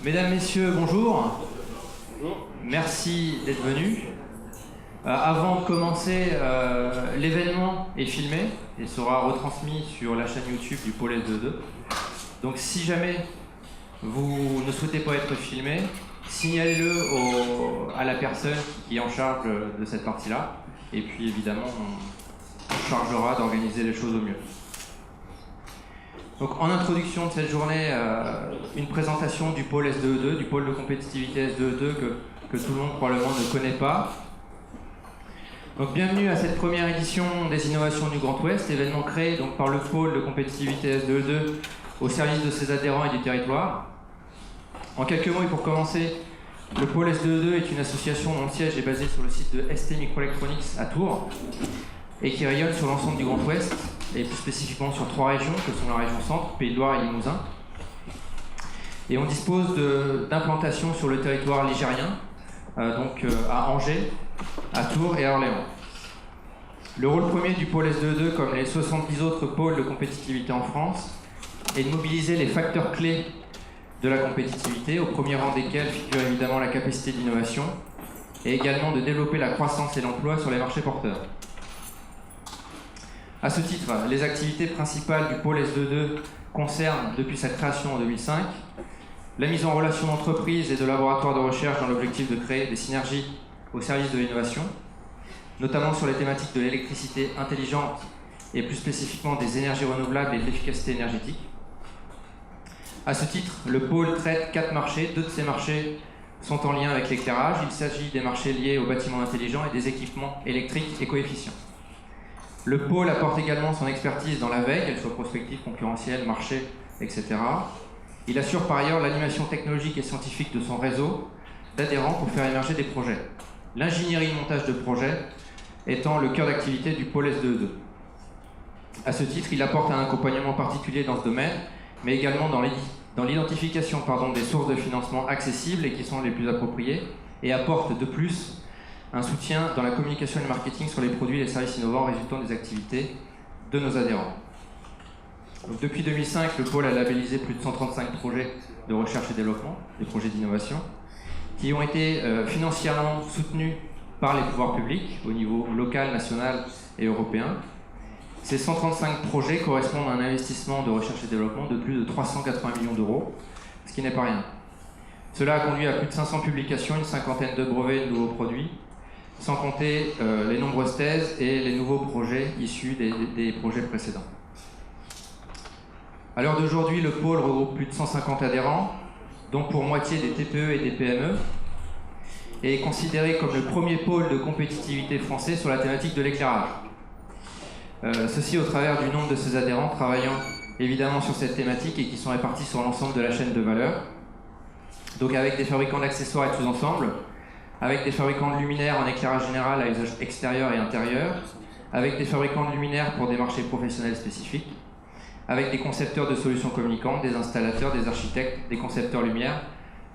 Mesdames, Messieurs, bonjour. Bonjour. Merci d'être venus. Avant de commencer, l'événement est filmé et sera retransmis sur la chaîne YouTube du Pôle S22. Donc si jamais vous ne souhaitez pas être filmé, signalez-le à la personne qui est en charge de cette partie-là. Et puis évidemment, on chargera d'organiser les choses au mieux. Donc en introduction de cette journée, une présentation du pôle S2E2, du pôle de compétitivité S2E2 que tout le monde probablement ne connaît pas. Donc bienvenue à cette première édition des innovations du Grand Ouest, événement créé donc par le pôle de compétitivité S2E2 au service de ses adhérents et du territoire. En quelques mots et pour commencer, le pôle S2E2 est une association dont le siège est basé sur le site de ST Microelectronics à Tours et qui rayonne sur l'ensemble du Grand Ouest, et plus spécifiquement sur 3 régions, que sont la région Centre, Pays de Loire et Limousin. Et on dispose d'implantations sur le territoire ligérien, donc à Angers, à Tours et à Orléans. Le rôle premier du pôle S2E2, comme les 70 autres pôles de compétitivité en France, est de mobiliser les facteurs clés de la compétitivité, au premier rang desquels figure évidemment la capacité d'innovation, et également de développer la croissance et l'emploi sur les marchés porteurs. À ce titre, les activités principales du pôle S2E2 concernent, depuis sa création en 2005, la mise en relation d'entreprises et de laboratoires de recherche dans l'objectif de créer des synergies au service de l'innovation, notamment sur les thématiques de l'électricité intelligente et plus spécifiquement des énergies renouvelables et de l'efficacité énergétique. À ce titre, le pôle traite 4 marchés. 2 de ces marchés sont en lien avec l'éclairage. Il s'agit des marchés liés aux bâtiments intelligents et des équipements électriques et coefficients. Le pôle apporte également son expertise dans la veille, qu'elle soit prospective, concurrentielle, marché, etc. Il assure par ailleurs l'animation technologique et scientifique de son réseau d'adhérents pour faire émerger des projets. L'ingénierie de montage de projets étant le cœur d'activité du pôle S2E2. À ce titre, il apporte un accompagnement particulier dans ce domaine, mais également dans l'identification des sources de financement accessibles et qui sont les plus appropriées, et apporte de plus un soutien dans la communication et le marketing sur les produits et les services innovants résultant des activités de nos adhérents. Donc, depuis 2005, le pôle a labellisé plus de 135 projets de recherche et développement, des projets d'innovation, qui ont été financièrement soutenus par les pouvoirs publics au niveau local, national et européen. Ces 135 projets correspondent à un investissement de recherche et développement de plus de 380 millions d'euros, ce qui n'est pas rien. Cela a conduit à plus de 500 publications, une cinquantaine de brevets de nouveaux produits, sans compter les nombreuses thèses et les nouveaux projets issus des projets précédents. À l'heure d'aujourd'hui, le pôle regroupe plus de 150 adhérents, dont pour moitié des TPE et des PME, et est considéré comme le premier pôle de compétitivité français sur la thématique de l'éclairage. Ceci au travers du nombre de ses adhérents travaillant évidemment sur cette thématique et qui sont répartis sur l'ensemble de la chaîne de valeur. Donc avec des fabricants d'accessoires et de sous-ensembles, avec des fabricants de luminaires en éclairage général à usage extérieur et intérieur, avec des fabricants de luminaires pour des marchés professionnels spécifiques, avec des concepteurs de solutions communicantes, des installateurs, des architectes, des concepteurs lumière,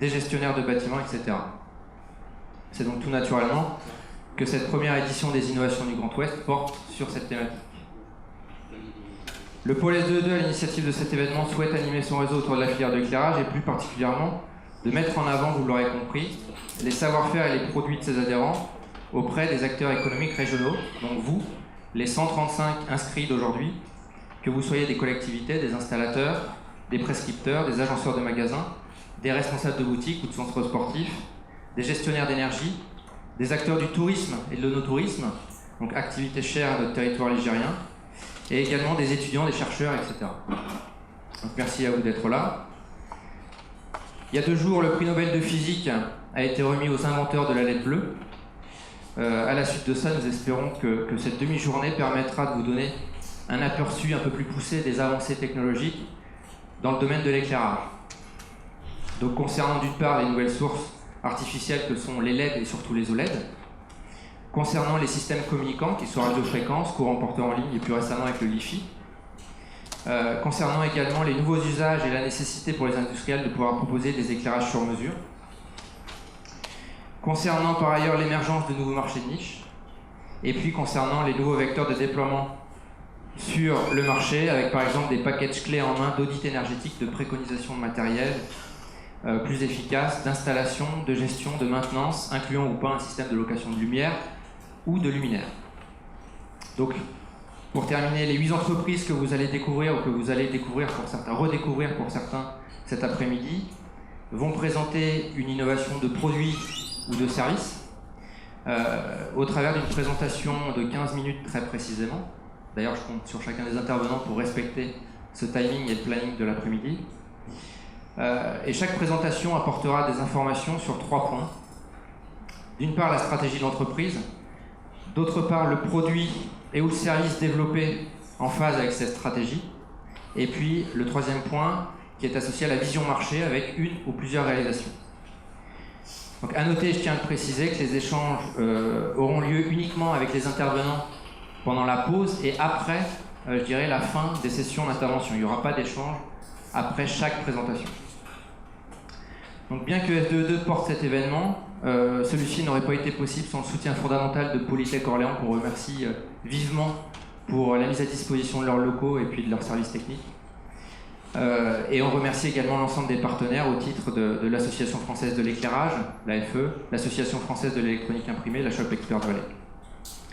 des gestionnaires de bâtiments, etc. C'est donc tout naturellement que cette première édition des innovations du Grand Ouest porte sur cette thématique. Le pôle S2E2, à l'initiative de cet événement, souhaite animer son réseau autour de la filière de l'éclairage et plus particulièrement de mettre en avant, vous l'aurez compris, les savoir-faire et les produits de ses adhérents auprès des acteurs économiques régionaux, donc vous, les 135 inscrits d'aujourd'hui, que vous soyez des collectivités, des installateurs, des prescripteurs, des agenceurs de magasins, des responsables de boutiques ou de centres sportifs, des gestionnaires d'énergie, des acteurs du tourisme et de l'onotourisme, donc activités chères à notre territoire ligérien, et également des étudiants, des chercheurs, etc. Donc merci à vous d'être là. Il y a 2 jours, le prix Nobel de physique a été remis aux inventeurs de la LED bleue. À la suite de ça, nous espérons que cette demi-journée permettra de vous donner un aperçu un peu plus poussé des avancées technologiques dans le domaine de l'éclairage. Donc concernant d'une part les nouvelles sources artificielles que sont les LED et surtout les OLED, concernant les systèmes communicants qui sont radiofréquences, courant porteur en ligne et plus récemment avec le Wi-Fi, concernant également les nouveaux usages et la nécessité pour les industriels de pouvoir proposer des éclairages sur mesure, concernant par ailleurs l'émergence de nouveaux marchés de niche, et puis concernant les nouveaux vecteurs de déploiement sur le marché, avec par exemple des packages clés en main d'audit énergétique, de préconisation de matériel, plus efficace d'installation, de gestion, de maintenance, incluant ou pas un système de location de lumière ou de luminaires. Donc, pour terminer, les 8 entreprises que vous allez découvrir, ou que vous allez découvrir pour certains, redécouvrir pour certains cet après-midi, vont présenter une innovation de produits ou de services au travers d'une présentation de 15 minutes très précisément. D'ailleurs, je compte sur chacun des intervenants pour respecter ce timing et le planning de l'après-midi. Et chaque présentation apportera des informations sur 3 points. D'une part, la stratégie de l'entreprise. D'autre part, le produit et ou le service développé en phase avec cette stratégie. Et puis, le 3e point, qui est associé à la vision marché avec une ou plusieurs réalisations. Donc, à noter, je tiens à le préciser, que les échanges auront lieu uniquement avec les intervenants pendant la pause et après, je dirais, la fin des sessions d'intervention. Il n'y aura pas d'échange après chaque présentation. Donc, bien que S2E2 porte cet événement, celui-ci n'aurait pas été possible sans le soutien fondamental de Polytech Orléans, qu'on remercie vivement pour la mise à disposition de leurs locaux et puis de leurs services techniques. Et on remercie également l'ensemble des partenaires au titre de l'Association française de l'éclairage, l'AFE, l'Association française de l'électronique imprimée, la Shop Expert Relais.